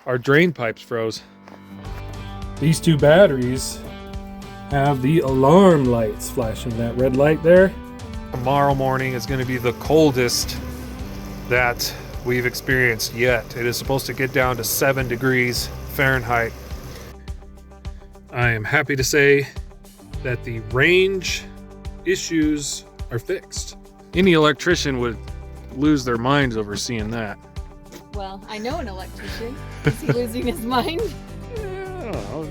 our drain pipes froze. These two batteries have the alarm lights flashing. That red light there. Tomorrow morning is going to be the coldest that we've experienced yet. It is supposed to get down to 7 degrees Fahrenheit. I am happy to say that the range issues are fixed. Any electrician would lose their minds over seeing that. Well, I know an electrician. Is he losing his mind? Yeah, I don't know.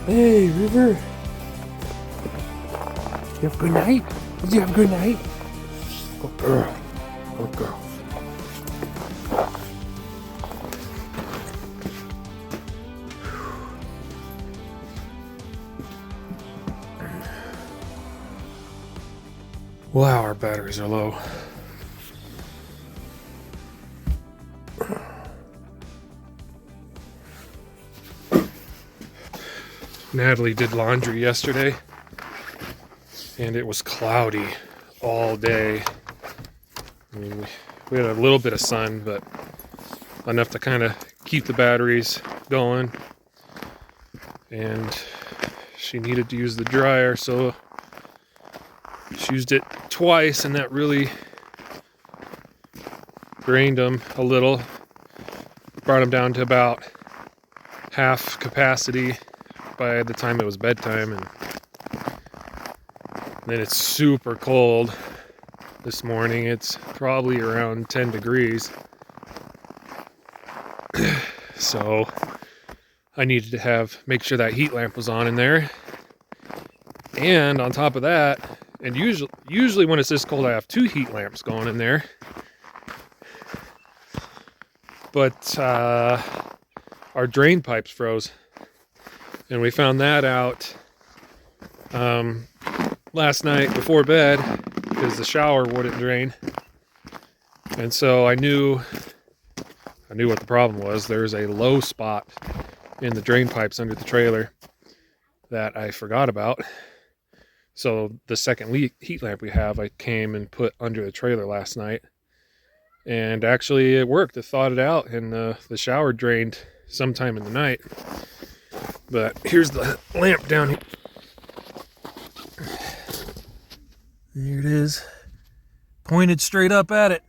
Hey, River. You have a good night? Did you have a good night? Good girl. Good girl. Wow, our batteries are low. Natalie did laundry yesterday, and it was cloudy all day. I mean, we had a little bit of sun, but enough to kind of keep the batteries going. And she needed to use the dryer, so she used it twice, and that really drained them a little. Brought them down to about half capacity by the time it was bedtime. And then it's super cold this morning. It's probably around 10 degrees. So I needed to make sure that heat lamp was on in there. And on top of that, and usually when it's this cold, I have 2 heat lamps going in there. But our drain pipes froze. And we found that out last night before bed because the shower wouldn't drain. And so I knew what the problem was. There's a low spot in the drain pipes under the trailer that I forgot about. So the second heat lamp we have, I came and put under the trailer last night. And actually it worked. It thawed it out, and the shower drained sometime in the night. But here's the lamp down here. Here it is. Pointed straight up at it.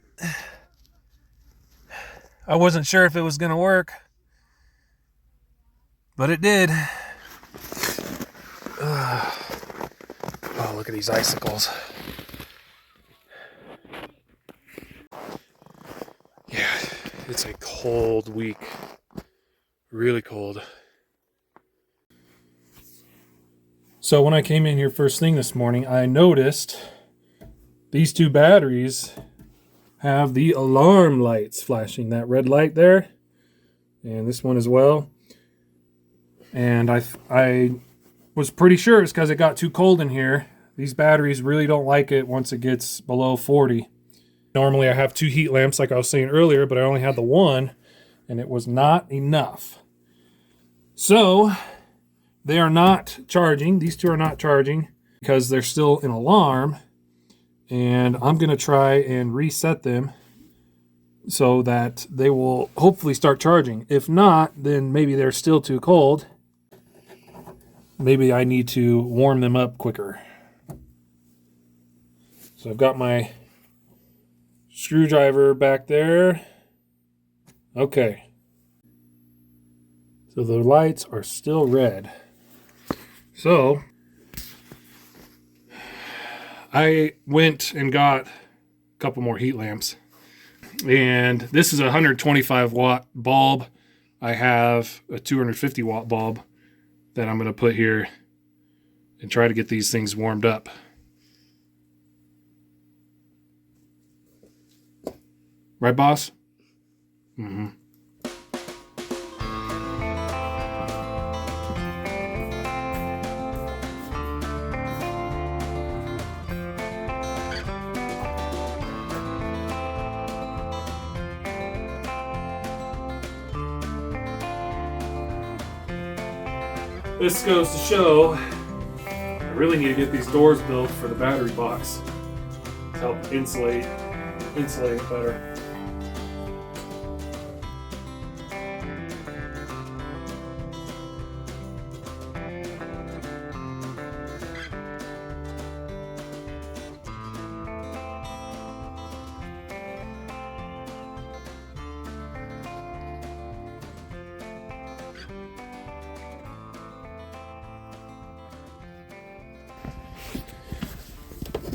I wasn't sure if it was going to work, but it did. Oh, look at these icicles. Yeah, it's a cold week. Really cold. So when I came in here first thing this morning, I noticed these two batteries have the alarm lights flashing. That red light there, and this one as well. And I was pretty sure it's because it got too cold in here. These batteries really don't like it once it gets below 40. Normally I have 2 heat lamps like I was saying earlier, but I only had the one, and it was not enough. So they are not charging. These two are not charging because they're still in alarm. And I'm going to try and reset them so that they will hopefully start charging. If not, then maybe they're still too cold. Maybe I need to warm them up quicker. So I've got my screwdriver back there. Okay. So the lights are still red. So I went and got a couple more heat lamps. And this is a 125 watt bulb. I have a 250 watt bulb that I'm going to put here and try to get these things warmed up. Right, boss? Mm-hmm. This goes to show I really need to get these doors built for the battery box to help insulate it better.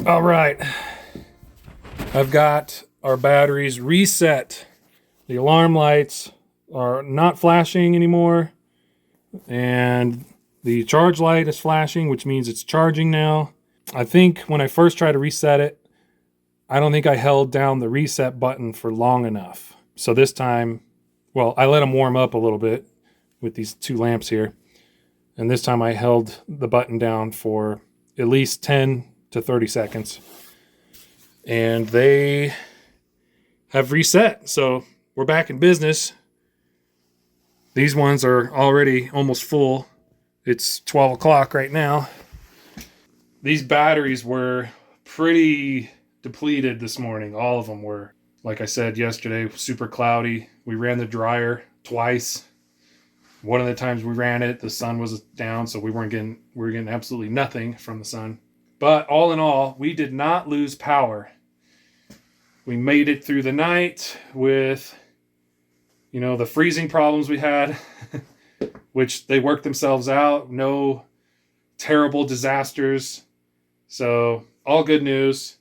All right, I've got our batteries reset. The alarm lights are not flashing anymore, and the charge light is flashing, which means it's charging now. I think when I first tried to reset it, I don't think I held down the reset button for long enough. So this time, well, I let them warm up a little bit with these two lamps here, and this time I held the button down for at least 10 to 30 seconds, and they have reset. So we're back in business. These ones are already almost full. It's 12 o'clock right now. These batteries were pretty depleted this morning. All of them were. Like I said yesterday, super cloudy. We ran the dryer twice. One of the times we ran it, the sun was down, so we were getting absolutely nothing from the sun. But all in all, we did not lose power. We made it through the night with, the freezing problems we had, which they worked themselves out. No terrible disasters. So all good news.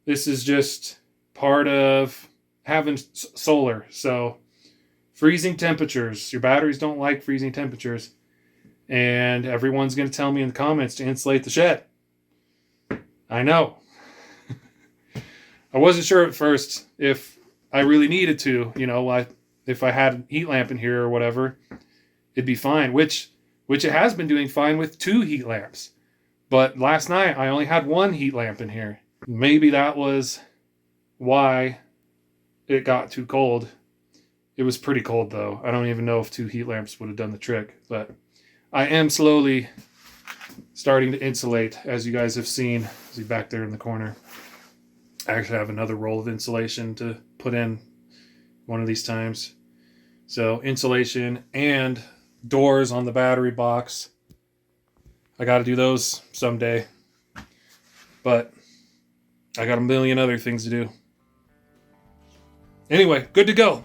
This is just part of having solar. So freezing temperatures. Your batteries don't like freezing temperatures. And everyone's going to tell me in the comments to insulate the shed. I know. I wasn't sure at first if I really needed to, if I had a heat lamp in here or whatever, it'd be fine, which it has been doing fine with 2 heat lamps. But last night I only had 1 heat lamp in here. Maybe that was why it got too cold. It was pretty cold though. I don't even know if 2 heat lamps would have done the trick, but I am slowly starting to insulate, as you guys have seen. See back there in the corner. I actually have another roll of insulation to put in one of these times. So insulation and doors on the battery box. I got to do those someday. But I got a million other things to do. Anyway, good to go.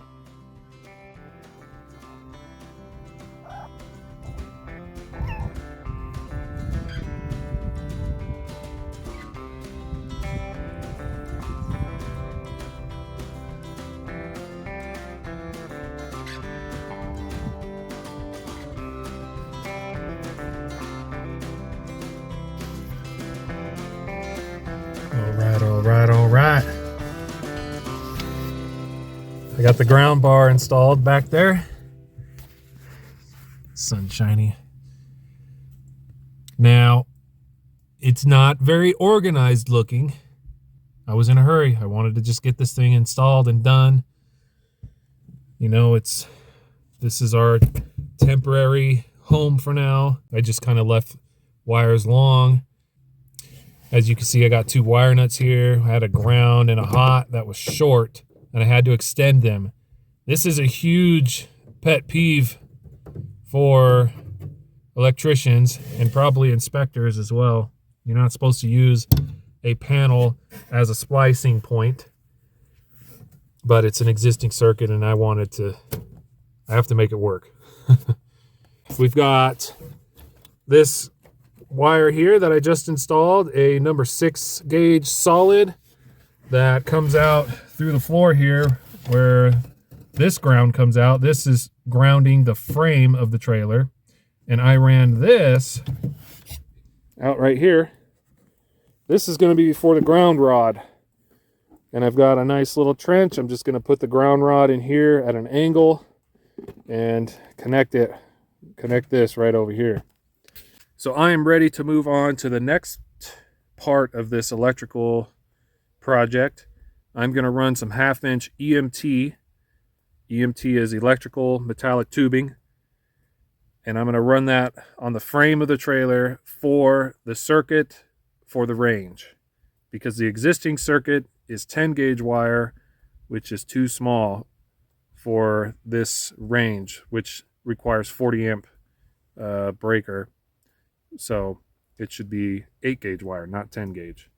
All right. I got the ground bar installed back there. Sunshiny. Now, it's not very organized looking. I was in a hurry. I wanted to just get this thing installed and done. This is our temporary home for now. I just kind of left wires long. As you can see, I got 2 wire nuts here. I had a ground and a hot that was short, and I had to extend them. This is a huge pet peeve for electricians and probably inspectors as well. You're not supposed to use a panel as a splicing point, but it's an existing circuit, and I have to make it work. We've got this wire here that I just installed, a number 6 gauge solid that comes out through the floor here where this ground comes out. This is grounding the frame of the trailer, and I ran this out right here. This is going to be for the ground rod, and I've got a nice little trench. I'm just going to put the ground rod in here at an angle and connect this right over here. So I am ready to move on to the next part of this electrical project. I'm going to run some 1/2-inch EMT. EMT is electrical metallic tubing. and I'm going to run that on the frame of the trailer for the circuit for the range, because the existing circuit is 10 gauge wire, which is too small for this range, which requires 40 amp breaker. So it should be 8 gauge wire, not 10 gauge.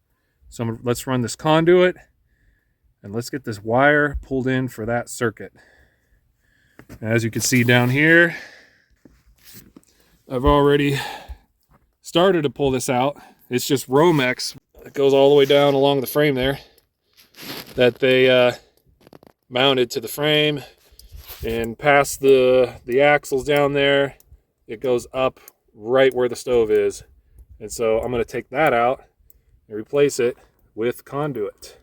So let's run this conduit and let's get this wire pulled in for that circuit. As you can see down here, I've already started to pull this out. It's just Romex. It goes all the way down along the frame there that they mounted to the frame, and past the axles down there, it goes up right where the stove is. And so I'm going to take that out and replace it with conduit.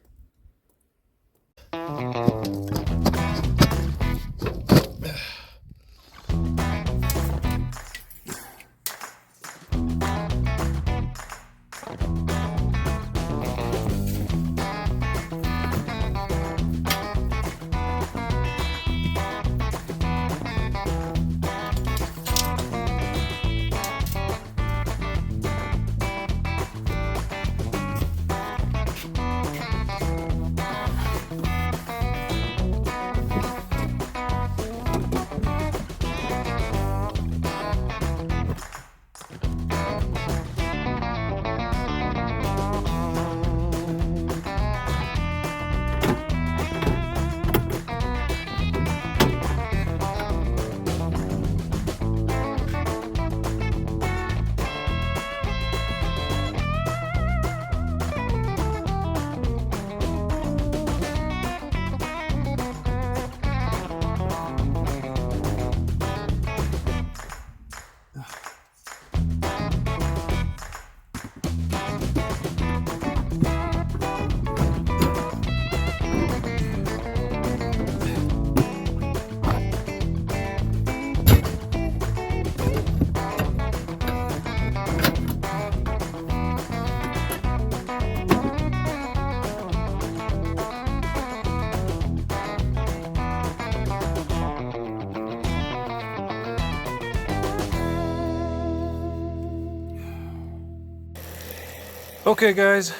Okay guys,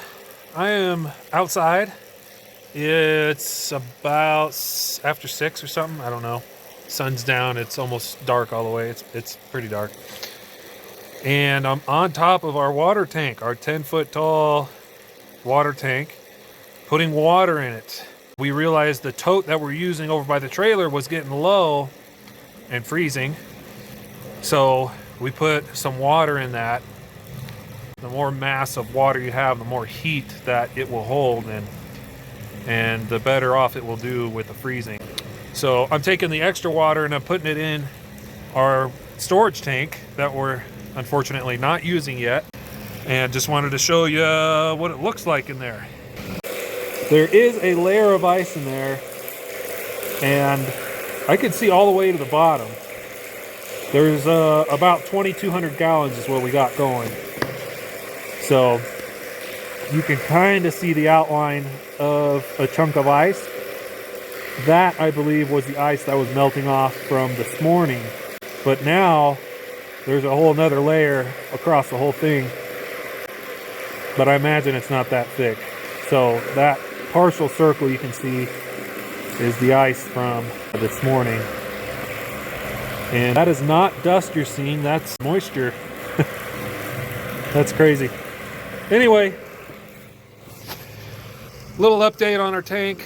I am outside. It's about after 6 or something, I don't know. Sun's down, it's almost dark all the way. It's pretty dark. And I'm on top of our water tank, our 10-foot tall water tank, putting water in it. We realized the tote that we're using over by the trailer was getting low and freezing. So we put some water in that. The more mass of water you have, the more heat that it will hold, and the better off it will do with the freezing. So I'm taking the extra water and I'm putting it in our storage tank that we're unfortunately not using yet, and just wanted to show you what it looks like in there. There is a layer of ice in there, and I can see all the way to the bottom. There's about 2,200 gallons is what we got going. So you can kind of see the outline of a chunk of ice. That, I believe, was the ice that was melting off from this morning. But now there's a whole nother layer across the whole thing. But I imagine it's not that thick. So that partial circle you can see is the ice from this morning. And that is not dust you're seeing, that's moisture. That's crazy. Anyway, little update on our tank.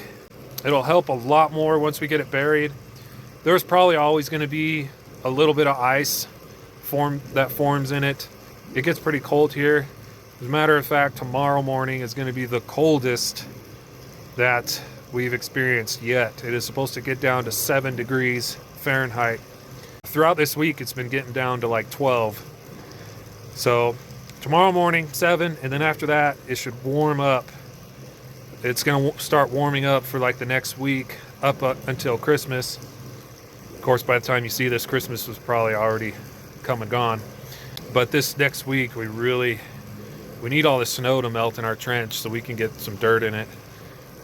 It'll help a lot more once we get it buried. There's probably always going to be a little bit of ice that forms in it. It gets pretty cold here. As a matter of fact, tomorrow morning is going to be the coldest that we've experienced yet. It is supposed to get down to 7 degrees Fahrenheit. Throughout this week, it's been getting down to like 12. So tomorrow morning, 7, and then after that, it should warm up. It's going to start warming up for like the next week, up until Christmas. Of course, by the time you see this, Christmas was probably already come and gone. But this next week, we need all the snow to melt in our trench so we can get some dirt in it,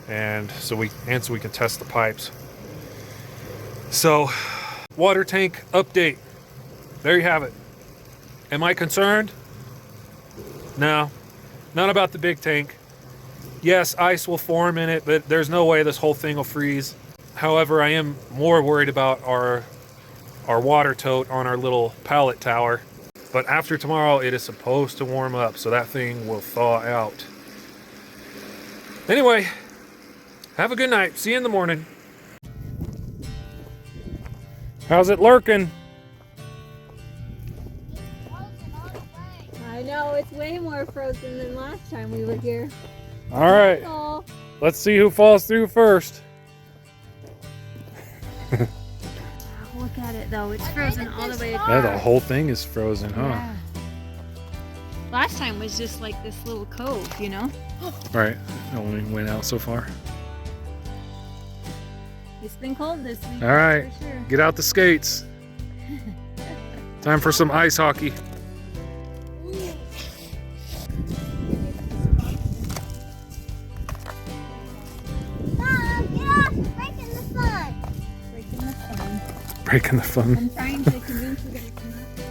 and so we can test the pipes. So, water tank update. there you have it. Am I concerned? No, not about the big tank. Yes, ice will form in it, but there's no way this whole thing will freeze. However, I am more worried about our water tote on our little pallet tower. But after tomorrow, it is supposed to warm up, so that thing will thaw out. Anyway, have a good night. See you in the morning. How's it lurking? I know, it's way more frozen than last time we were here. All right, That's all. let's see who falls through first. Look at it though, it's frozen all the way across. Yeah, the whole thing is frozen, huh? Yeah. Last time was just like this little cove, you know? Right, it only went out so far. It's been cold this week. All right, For sure. get out the skates. Time for some ice hockey. Breaking the fun. I'm trying to convince you guys to not do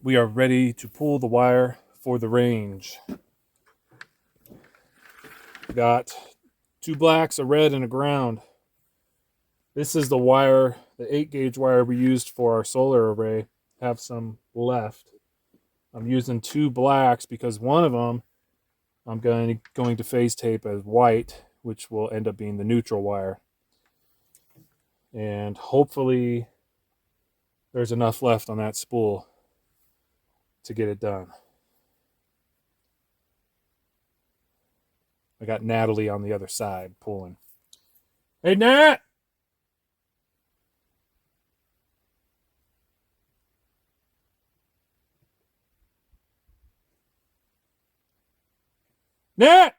We are ready to pull the wire for the range. Got 2 blacks, a red, and a ground. This is the wire, the 8-gauge wire we used for our solar array. Have some left. I'm using 2 blacks because one of them I'm going to phase tape as white, which will end up being the neutral wire. And hopefully there's enough left on that spool to get it done. I got Natalie on the other side pulling. Hey, Nat! Nat!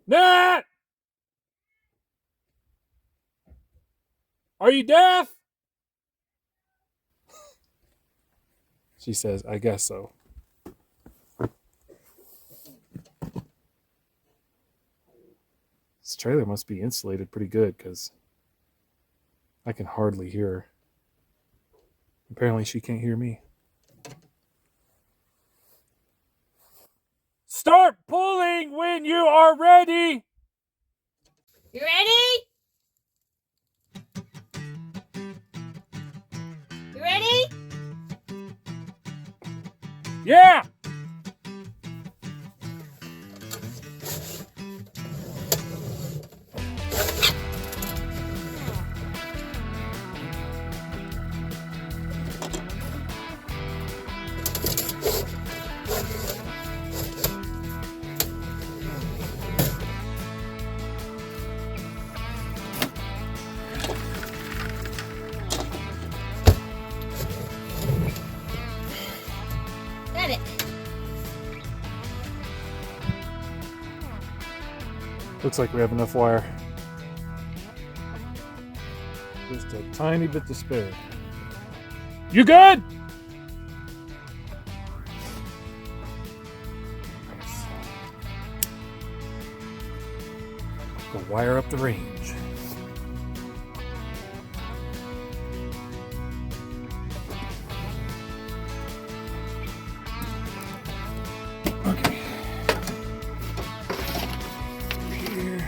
Nat! Are you deaf? She says, I guess so. This trailer must be insulated pretty good because I can hardly hear her. Apparently she can't hear me. Start pulling when you are ready. You ready? You ready? Yeah! Got it. Looks like we have enough wire. Just a tiny bit to spare. You good? Nice. Go wire up the range. Okay. Here.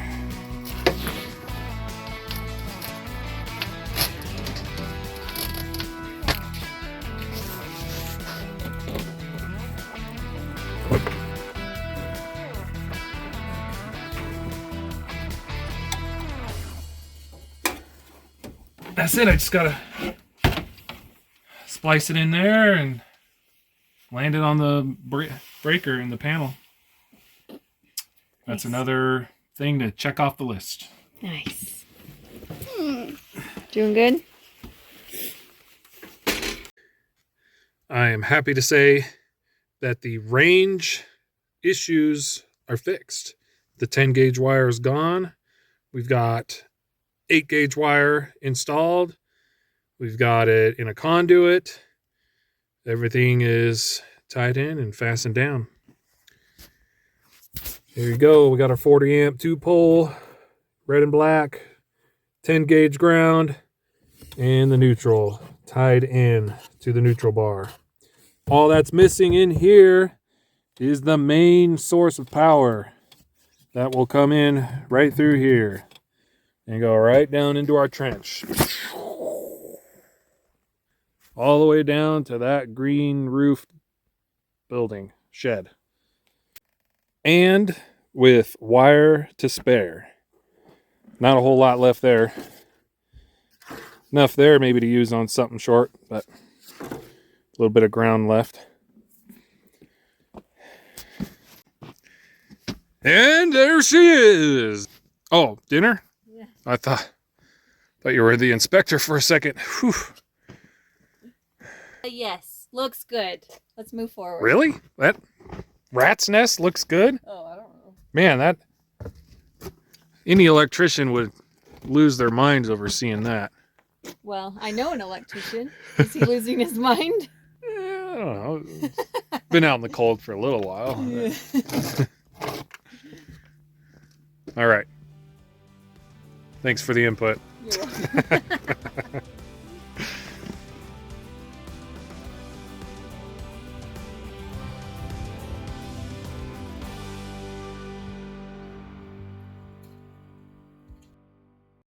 That's it. I just gotta splice it in there and land it on the breaker in the panel. That's Nice. another thing to check off the list. Nice. Doing good? I am happy to say that the range issues are fixed. The 10 gauge wire is gone. We've got 8 gauge wire installed. We've got it in a conduit. Everything is tied in and fastened down. Here you go. We got our 40 amp 2-pole, red and black, 10 gauge ground, and the neutral tied in to the neutral bar. All that's missing in here is the main source of power that will come in right through here and go right down into our trench. All the way down to that green roofed building shed. And with wire to spare. Not a whole lot left there. Enough there maybe to use on something short, but a little bit of ground left. And there she is. Oh, dinner? Yeah. I thought you were the inspector for a second. Whew. Yes. Looks good. Let's move forward. Really? That rat's nest looks good? Oh, I don't know. Man, that any electrician would lose their minds over seeing that. Well, I know an electrician. Is he losing his mind? I don't know. Been out in the cold for a little while. Yeah. All right. Thanks for the input. You're welcome.